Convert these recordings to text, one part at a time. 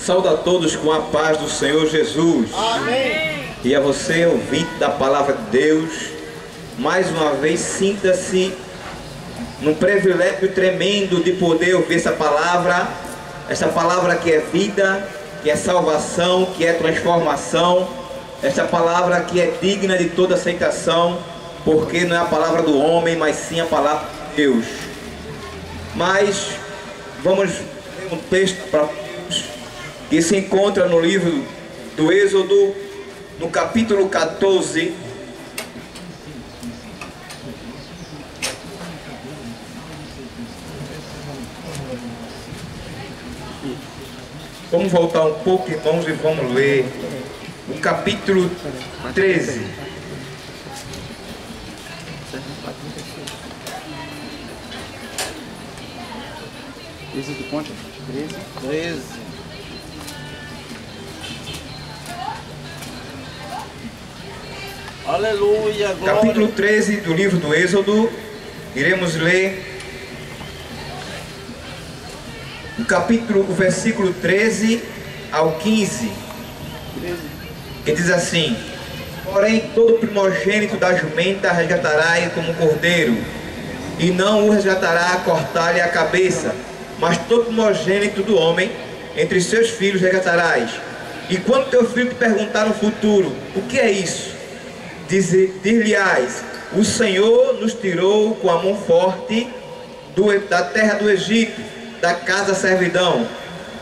Saúdo a todos com a paz do Senhor Jesus. Amém. E a você, ouvinte da palavra de Deus, mais uma vez sinta-se num privilégio tremendo de poder ouvir essa palavra que é vida, que é salvação, que é transformação, essa palavra que é digna de toda aceitação, porque não é a palavra do homem, mas sim a palavra de Deus. Mas vamos ler um texto para que se encontra no livro do Êxodo, no capítulo 14. Vamos voltar um pouco, irmãos, e vamos ler o capítulo 13. Êxodo quanto? 13. Aleluia, glória. Capítulo 13 do livro do Êxodo, iremos ler o versículo 13 ao 15, que diz assim: porém todo primogênito da jumenta resgatará como cordeiro, e não o resgatará a cortar-lhe a cabeça, mas todo primogênito do homem entre seus filhos resgatarás. E quando teu filho te perguntar no futuro, o que é isso? Dir-lhe-ás: o Senhor nos tirou com a mão forte da terra do Egito, da casa da servidão,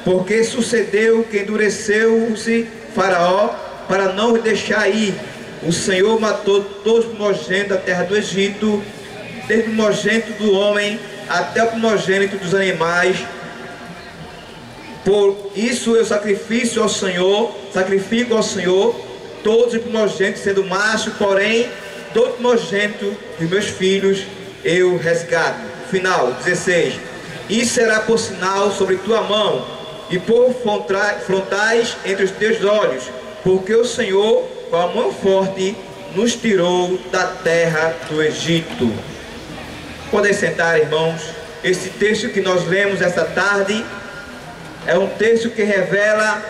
porque sucedeu que endureceu-se Faraó para não o deixar ir. O Senhor matou todos os primogênitos da terra do Egito, desde o primogênito do homem até o primogênito dos animais. Por isso eu sacrifico ao Senhor todos os primogênitos, sendo macho, porém todo primogênito dos meus filhos eu resgato. Final 16: e será por sinal sobre tua mão e por frontais entre os teus olhos, porque o Senhor com a mão forte nos tirou da terra do Egito. Podem sentar, irmãos. Esse texto que nós lemos esta tarde é um texto que revela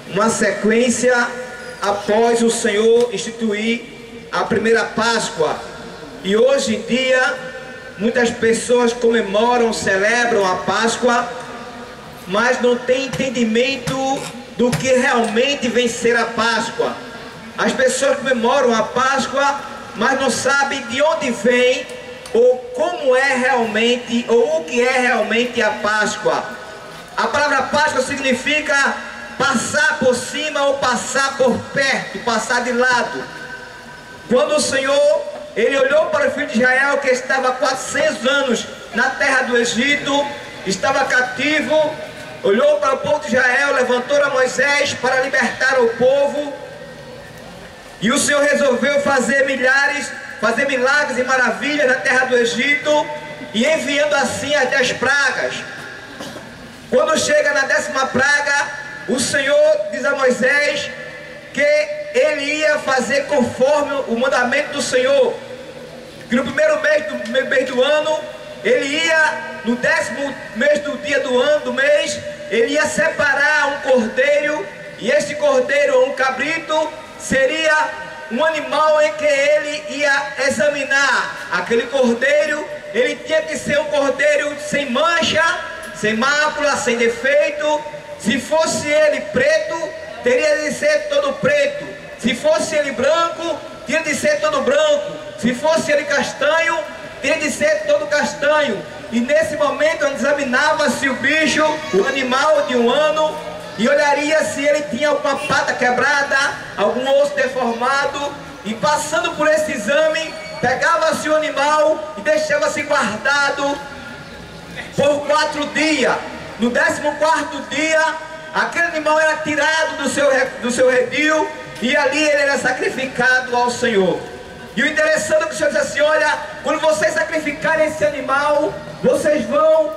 uma sequência após o Senhor instituir a primeira Páscoa. E hoje em dia muitas pessoas comemoram, celebram a Páscoa, mas não têm entendimento do que realmente vem ser a Páscoa. As pessoas comemoram a Páscoa, mas não sabem de onde vem, ou como é realmente, ou o que é realmente a Páscoa. A palavra Páscoa significa passar por cima ou passar por perto, passar de lado. Quando o Senhor, Ele olhou para o filho de Israel, que estava há 400 anos na terra do Egito, estava cativo, olhou para o povo de Israel, levantou a Moisés para libertar o povo, e o Senhor resolveu fazer milagres e maravilhas na terra do Egito, e enviando assim as 10 pragas. Quando chega na 10ª praga, o Senhor diz a Moisés que ele ia fazer conforme o mandamento do Senhor, que no primeiro mês do ano, ele ia, no 10º mês do dia do mês, ele ia separar um cordeiro, e esse cordeiro, ou um cabrito, seria um animal em que ele ia examinar. Aquele cordeiro, ele tinha que ser um cordeiro sem mancha, sem mácula, sem defeito. Se fosse ele preto, teria de ser todo preto. Se fosse ele branco, tinha de ser todo branco. Se fosse ele castanho, tinha de ser todo castanho. E nesse momento examinava-se o bicho, o animal de um ano, e olharia se ele tinha alguma pata quebrada, algum osso deformado, e passando por esse exame, pegava-se o animal e deixava-se guardado por 4 dias. No 14º dia, aquele animal era tirado do seu redil, e ali ele era sacrificado ao Senhor. E o interessante é que o Senhor diz assim: olha, quando vocês sacrificarem esse animal, vocês vão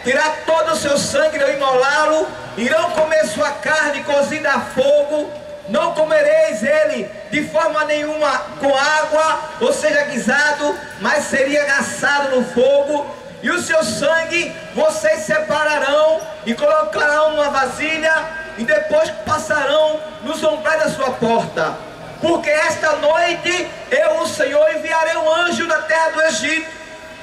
tirar todo o seu sangue, irão imolá-lo, irão comer sua carne cozida a fogo, não comereis ele de forma nenhuma com água, ou seja, guisado, mas seria assado no fogo, e o seu sangue vocês separarão e colocarão numa vasilha, e depois passarão nos umbrais da sua porta. Porque esta noite eu, o Senhor, enviarei um anjo da terra do Egito.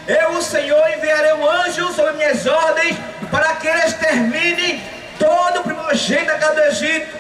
Eu, o Senhor, enviarei um anjo sobre minhas ordens, para que ele extermine todo o primogênito da casa do Egito.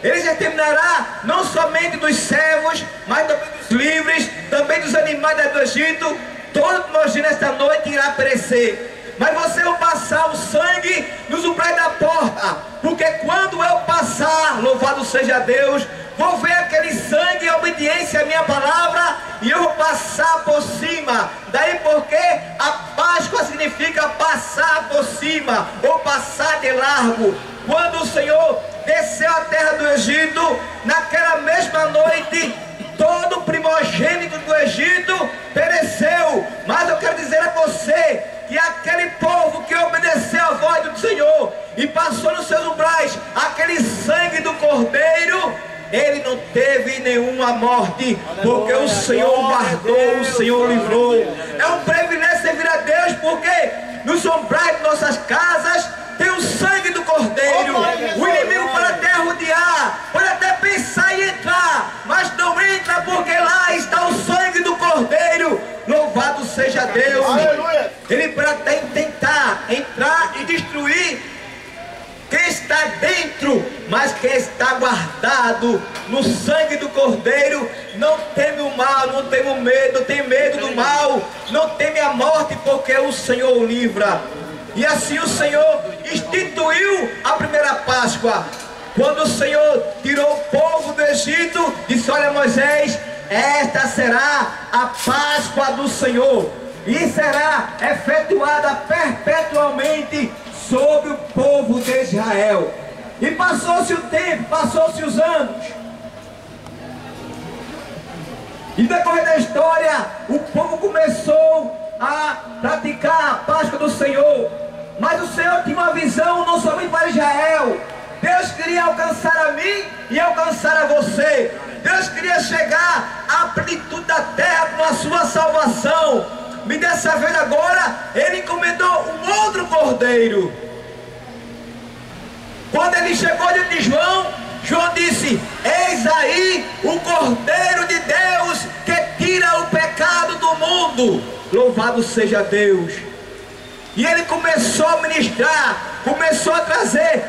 Ele exterminará não somente dos servos, mas também dos livres, também dos animais do Egito. Todo primogênito esta noite irá perecer. Mas você vai passar o sangue nos umbrais da porta, porque quando eu passar, louvado seja Deus, vou ver aquele sangue em obediência à minha palavra, e eu vou passar por cima. Daí porque a Páscoa significa passar por cima, ou passar de largo. Quando o Senhor desceu à terra do Egito, naquela mesma noite, todo primogênito do Egito pereceu. Mas eu quero dizer a você que aquele povo que obedeceu a voz do Senhor e passou nos seus umbrais aquele sangue do Cordeiro, ele não teve nenhuma morte, porque o Senhor guardou, o Senhor livrou. É um privilégio servir a Deus, porque nos umbrais de nossas casas tem o sangue do Cordeiro. O inimigo pode até rodear, pode até pensar em entrar, mas não entra, porque lá está o sangue do Cordeiro. Louvado seja Deus. Ele pode até tentar entrar e destruir quem está dentro, mas quem está guardado no sangue do Cordeiro não teme o mal, não teme o medo, não tem medo do mal, não teme a morte, porque o Senhor o livra. E assim o Senhor instituiu a primeira Páscoa. Quando o Senhor tirou o povo do Egito, disse: olha, Moisés, esta será a Páscoa do Senhor, e será efetuada perpetuamente sobre o povo de Israel. E passou-se o tempo, passou-se os anos, e depois da história, o povo começou a praticar a Páscoa do Senhor. Mas o Senhor tinha uma visão não somente para Israel. Deus queria alcançar a mim e alcançar a você. Deus queria chegar à plenitude da terra com a sua salvação. E dessa vez agora, ele encomendou um outro cordeiro. Quando ele chegou diante de João, João disse: eis aí o Cordeiro de Deus que tira o pecado do mundo. Louvado seja Deus. E ele começou a ministrar, começou a trazer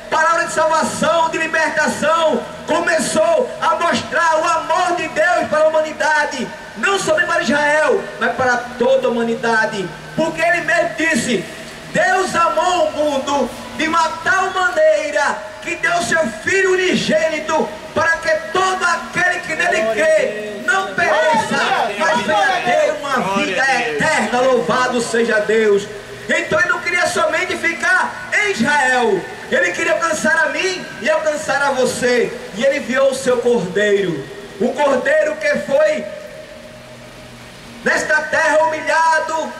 palavra de salvação, de libertação, começou a mostrar o amor de Deus para a humanidade, não somente para Israel, mas para toda a humanidade. Porque ele mesmo disse: Deus amou o mundo de uma tal maneira que deu seu Filho unigênito, para que todo aquele que nele crê não pereça, mas venha ter uma vida eterna. Louvado seja Deus. Então ele não queria somente ficar em Israel, ele queria alcançar a mim e alcançar a você. E ele enviou o seu Cordeiro, o Cordeiro que foi nesta terra humilhado,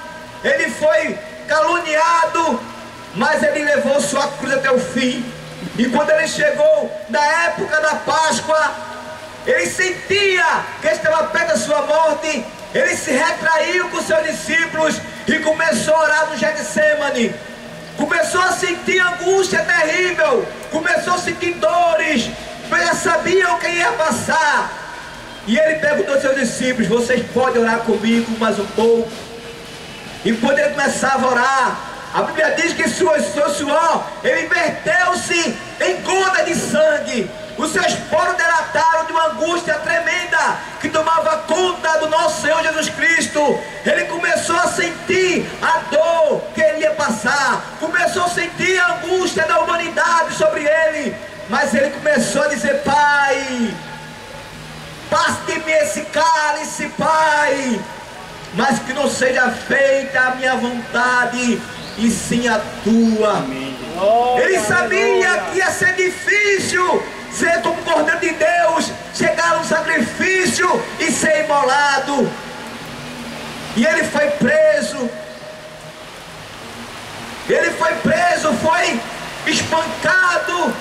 ele foi caluniado, mas ele levou sua cruz até o fim. E quando ele chegou na época da Páscoa, ele sentia que estava perto da sua morte. Ele se retraiu com seus discípulos e começou a orar no Getsemane. Começou a sentir angústia terrível, começou a sentir dores, mas já sabiam o que ia passar. E ele perguntou aos seus discípulos: vocês podem orar comigo mais um pouco? E quando ele começava a orar, a Bíblia diz que seu suor, ele verteu-se em gota de sangue. Os seus poros delataram de uma angústia tremenda que tomava conta do nosso Senhor Jesus Cristo. Ele começou a sentir a dor que ele ia passar, começou a sentir a angústia da humanidade sobre ele. Mas ele começou a dizer: Pai, passe de mim esse cálice, Pai, mas que não seja feita a minha vontade, e sim a tua. Ele sabia que ia ser difícil ser como Cordeiro de Deus, chegar no sacrifício e ser imolado. E ele foi preso. Ele foi preso, foi espancado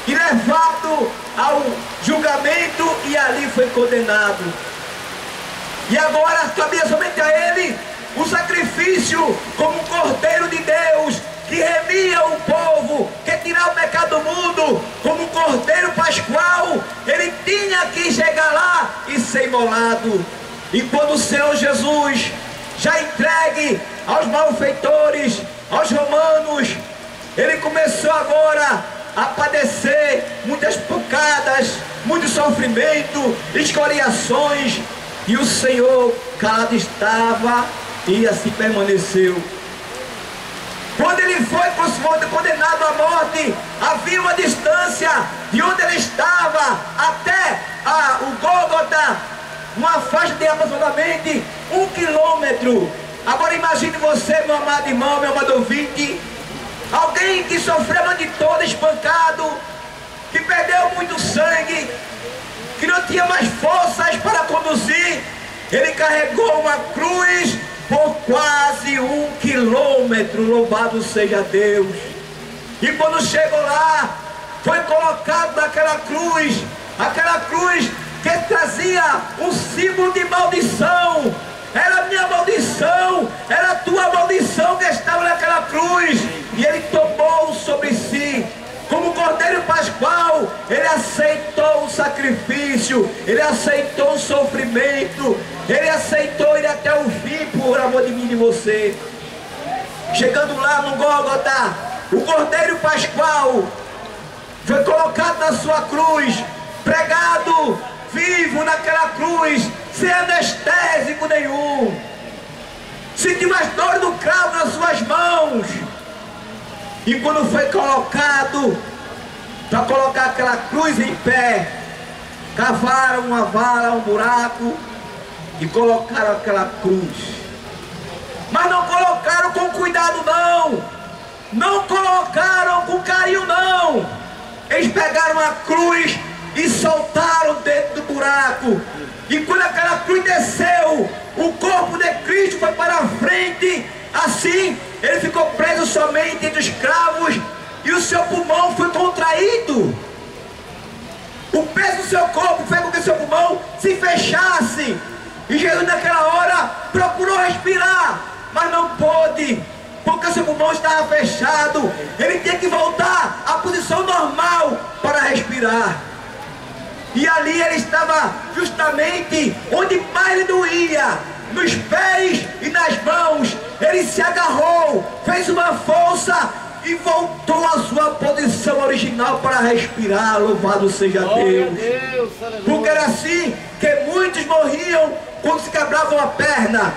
e levado ao julgamento, e ali foi condenado. E agora cabia somente a ele o sacrifício como Cordeiro de Deus, que remia Cristo, como Cordeiro Pascual, ele tinha que chegar lá e ser imolado. E quando o Senhor Jesus, já entregue aos malfeitores, aos romanos, ele começou agora a padecer muitas pancadas, muito sofrimento, escoriações, e o Senhor calado estava e assim permaneceu. Quando ele foi condenado à morte, havia uma distância de onde ele estava até o Gólgota, uma faixa de aproximadamente 1 quilômetro. Agora imagine você, meu amado irmão, meu amado ouvinte, alguém que sofreu a noite toda espancado, que perdeu muito sangue, que não tinha mais forças para conduzir. Ele carregou uma cruz por quase 1 quilômetro, louvado seja Deus. E quando chegou lá, foi colocado naquela cruz, aquela cruz que trazia um símbolo de maldição. Era a minha maldição, era a tua maldição que estava naquela cruz. E ele tomou sobre si, como Cordeiro Pascual, ele aceitou o sacrifício, ele aceitou o sofrimento, ele aceitou ir até o fim por amor de mim e de você. Chegando lá no Gólgota, o Cordeiro Pascual foi colocado na sua cruz, pregado vivo naquela cruz, sem anestésico nenhum. Sentiu as dores do cravo nas suas mãos. E quando foi colocado, para colocar aquela cruz em pé, cavaram uma vala, um buraco, e colocaram aquela cruz. Mas não colocaram com cuidado não, não colocaram com carinho não. Eles pegaram a cruz e soltaram dentro do buraco. E quando aquela cruz desceu, o corpo de Cristo foi para a frente, assim, ele ficou preso somente entre os cravos, e o seu pulmão foi contraído. O peso do seu corpo fez com que o seu pulmão se fechasse. E Jesus naquela hora procurou respirar, mas não pôde, porque o seu pulmão estava fechado. Ele tinha que voltar à posição normal para respirar. E ali ele estava justamente onde mais lhe doía, nos pés e nas mãos. Ele se agarrou, fez uma força e voltou à sua posição original para respirar. Louvado seja Deus. Porque era assim que muitos morriam quando se quebravam a perna.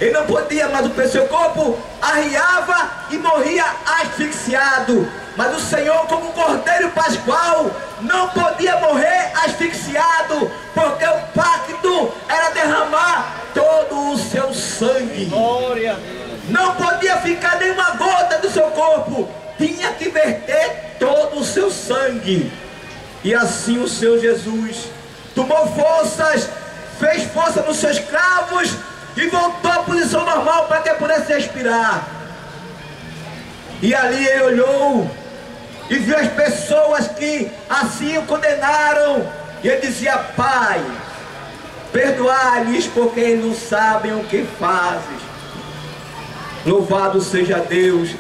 Ele não podia mais, o seu corpo arriava e morria asfixiado. Mas o Senhor, como Cordeiro Pascual, não podia morrer asfixiado, porque o pacto era derramar todo o seu sangue. Glória. Não podia ficar nenhuma gota do seu corpo, tinha que verter todo o seu sangue. E assim o Senhor Jesus tomou forças, fez força nos seus cravos e voltou à posição normal para que pudesse respirar. E ali ele olhou e viu as pessoas que assim o condenaram, e ele dizia: Pai, perdoai-lhes, porque eles não sabem o que fazem. Louvado seja Deus.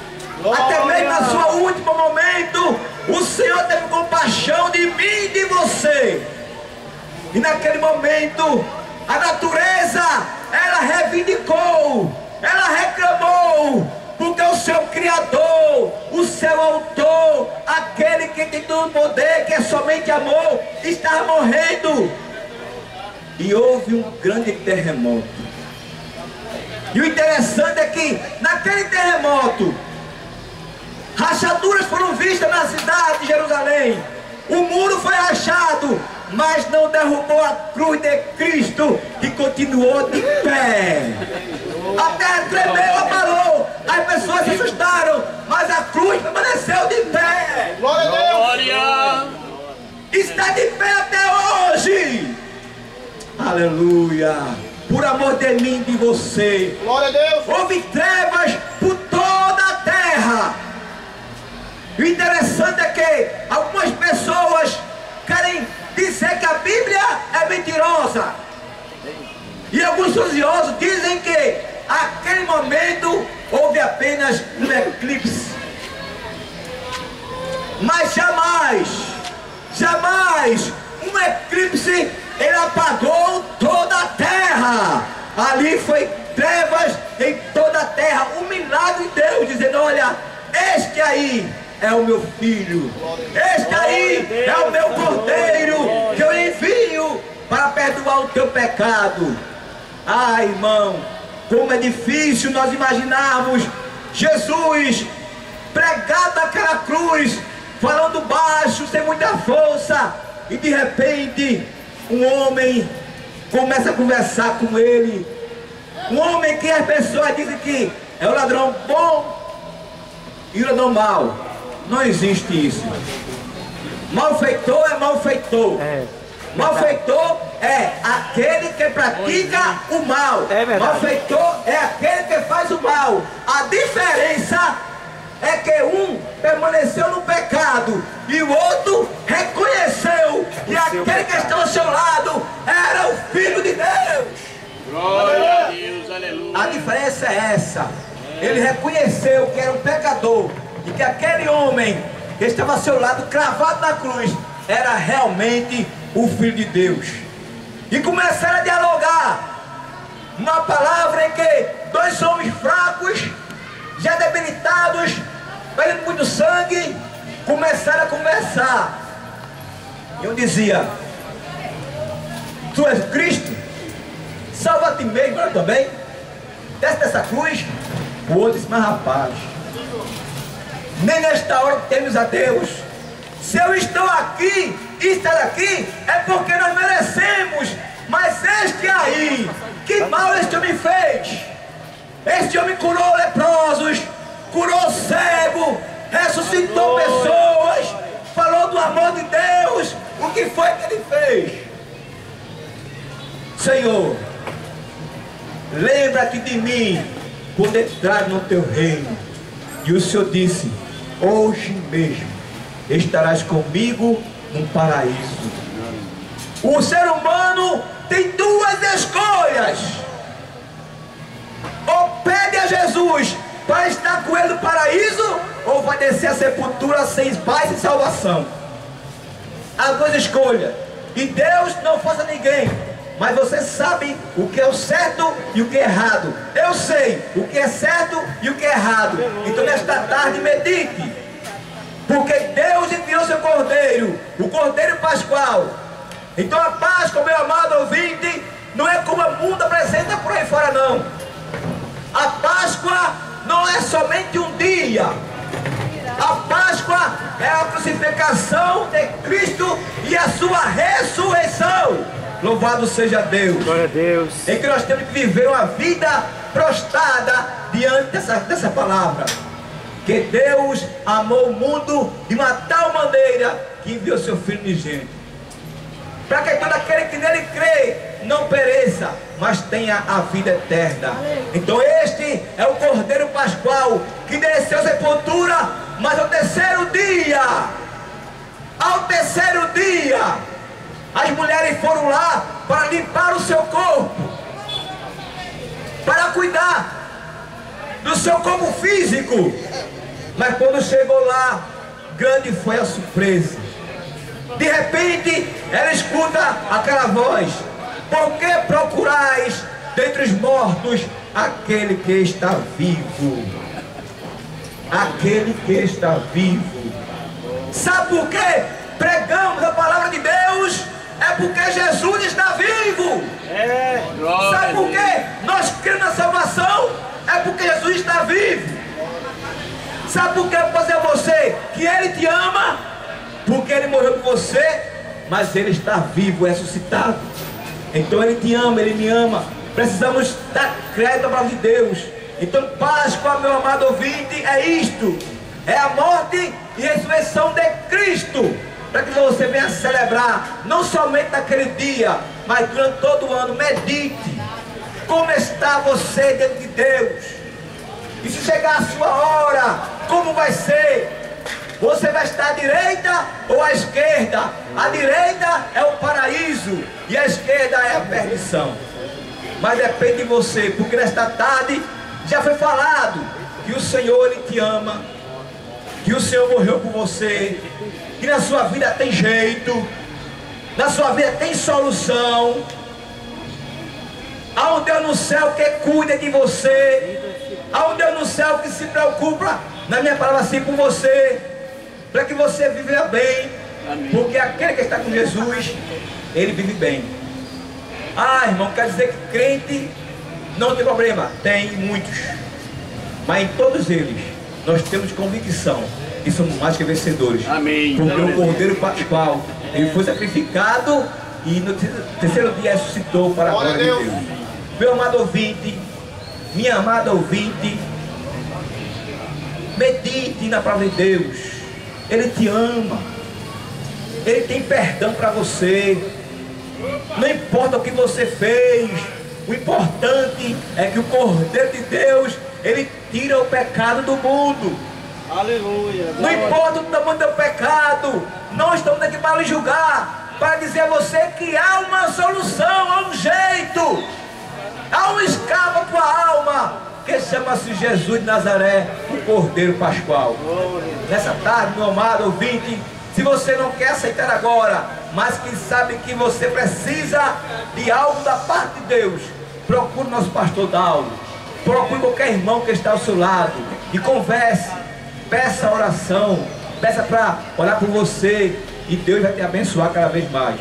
Glória. Até mesmo no seu último momento, o Senhor teve compaixão de mim e de você. E naquele momento, a natureza, ela reivindicou, ela reclamou, porque o seu Criador, o seu Autor, aquele que tem todo o poder, que é somente amor, está morrendo. E houve um grande terremoto. E o interessante é que naquele terremoto, rachaduras foram vistas na cidade de Jerusalém. O muro foi rachado, mas não derrubou a cruz de Cristo, que continuou de pé. A terra tremeu, abalou, as pessoas se assustaram, mas a cruz permaneceu de pé. Glória a Deus! Glória! Está de pé até hoje. Aleluia! Por amor de mim e de você. Glória a Deus! Houve trevas por toda a terra. O interessante é que algumas pessoas querem dizer que a Bíblia é mentirosa. E alguns estudiosos dizem que naquele momento houve apenas um eclipse. Mas jamais, jamais um eclipse ele apagou toda a terra. Ali foi trevas em toda a terra. Um milagre de Deus dizendo: olha, este aí é o meu filho, este aí é o meu cordeiro que eu envio para perdoar o teu pecado. Ah, irmão, como é difícil nós imaginarmos Jesus pregado naquela cruz, falando baixo, sem muita força, e de repente um homem começa a conversar com ele. Um homem que as pessoas dizem que é o ladrão bom e o ladrão mau. Não existe isso. Malfeitor é malfeitor. Malfeitor é aquele que pratica o mal. Malfeitor é aquele que faz o mal. A diferença é que um permaneceu no pecado e o outro reconheceu que aquele que estava ao seu lado era o Filho de Deus. Glória a Deus, aleluia. A diferença é essa. Ele reconheceu que era um pecador e que aquele homem que estava ao seu lado, cravado na cruz, era realmente o Filho de Deus. E começaram a dialogar. Uma palavra em que dois homens fracos, já debilitados, perdendo muito sangue, começaram a conversar. E um dizia: tu és Cristo, salva a ti mesmo agora também, desce dessa cruz. O outro disse: mas rapaz, nem nesta hora temos a Deus. Se eu estou aqui e estar aqui é porque nós merecemos. Mas este aí, que mal este homem fez? Este homem curou leprosos, curou cego, ressuscitou pessoas, falou do amor de Deus. O que foi que ele fez? Senhor, lembra-te de mim quando entrar no teu reino. E o Senhor disse: hoje mesmo estarás comigo no paraíso. O ser humano tem duas escolhas: ou pede a Jesus para estar com ele no paraíso, ou vai descer a sepultura sem paz e salvação. As duas escolhas. E Deus não força ninguém, mas você sabe o que é o certo e o que é errado. Eu sei o que é certo e o que é errado. Então nesta tarde medite, porque Deus enviou seu Cordeiro, o Cordeiro Pascual. Então a Páscoa, meu amado ouvinte, não é como o mundo apresenta por aí fora, não. A Páscoa não é somente um dia. A Páscoa é a crucificação de Cristo e a sua ressurreição. Louvado seja Deus. Glória a Deus. Em que nós temos que viver uma vida prostrada diante dessa palavra. Que Deus amou o mundo de uma tal maneira que enviou seu Filho unigênito, para que todo aquele que nele crê não pereça, mas tenha a vida eterna. Então este é o Cordeiro Pascual que desceu à sepultura, mas ao terceiro dia, as mulheres foram lá para limpar o seu corpo, para cuidar do seu corpo físico. Mas quando chegou lá, grande foi a surpresa. De repente, ela escuta aquela voz: por que procurais dentre os mortos aquele que está vivo? Aquele que está vivo. Sabe por que pregamos a palavra de Deus? É porque Jesus está vivo. Sabe por que nós cremos na salvação? É porque Jesus está vivo. Sabe por que eu vou dizer a você que Ele te ama? Porque Ele morreu por você, mas Ele está vivo, ressuscitado. Então Ele te ama, Ele me ama. Precisamos dar crédito à palavra de Deus. Então Páscoa, meu amado ouvinte, é isto: é a morte e ressurreição de Cristo, para que você venha celebrar, não somente naquele dia, mas durante todo o ano. Medite como está você diante de Deus. E se chegar a sua hora, como vai ser? Você vai estar à direita ou à esquerda? A direita é o paraíso e a esquerda é a perdição. Mas depende de você, porque nesta tarde já foi falado que o Senhor, Ele te ama, que o Senhor morreu por você, que na sua vida tem jeito, na sua vida tem solução. Há um Deus no céu que cuida de você, há um Deus no céu que se preocupa, na minha palavra assim, por você, para que você viva bem. Amém. Porque aquele que está com Jesus, ele vive bem. Ah, irmão, quer dizer que crente não tem problema? Tem muitos, mas em todos eles nós temos convicção que somos mais que vencedores. Amém. Porque o Cordeiro Pascual, ele foi sacrificado e no terceiro dia ressuscitou para a glória de Deus. Meu amado ouvinte, minha amada ouvinte, medite na palavra de Deus. Ele te ama, ele tem perdão para você. Não importa o que você fez, o importante é que o Cordeiro de Deus, ele tira o pecado do mundo. Aleluia. Não importa o tamanho do pecado, nós estamos aqui para lhe julgar, para dizer a você que há uma solução, há um jeito, há um escape para a tua alma, que chama-se Jesus de Nazaré, o Cordeiro Pascual. Nessa tarde, meu amado ouvinte, se você não quer aceitar agora, mas que sabe que você precisa de algo da parte de Deus, procure o nosso pastor Dauro, procure qualquer irmão que está ao seu lado e converse, peça oração, peça para orar por você e Deus vai te abençoar cada vez mais.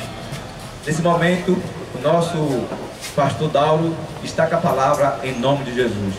Nesse momento, o nosso pastor Dauro está com a palavra em nome de Jesus.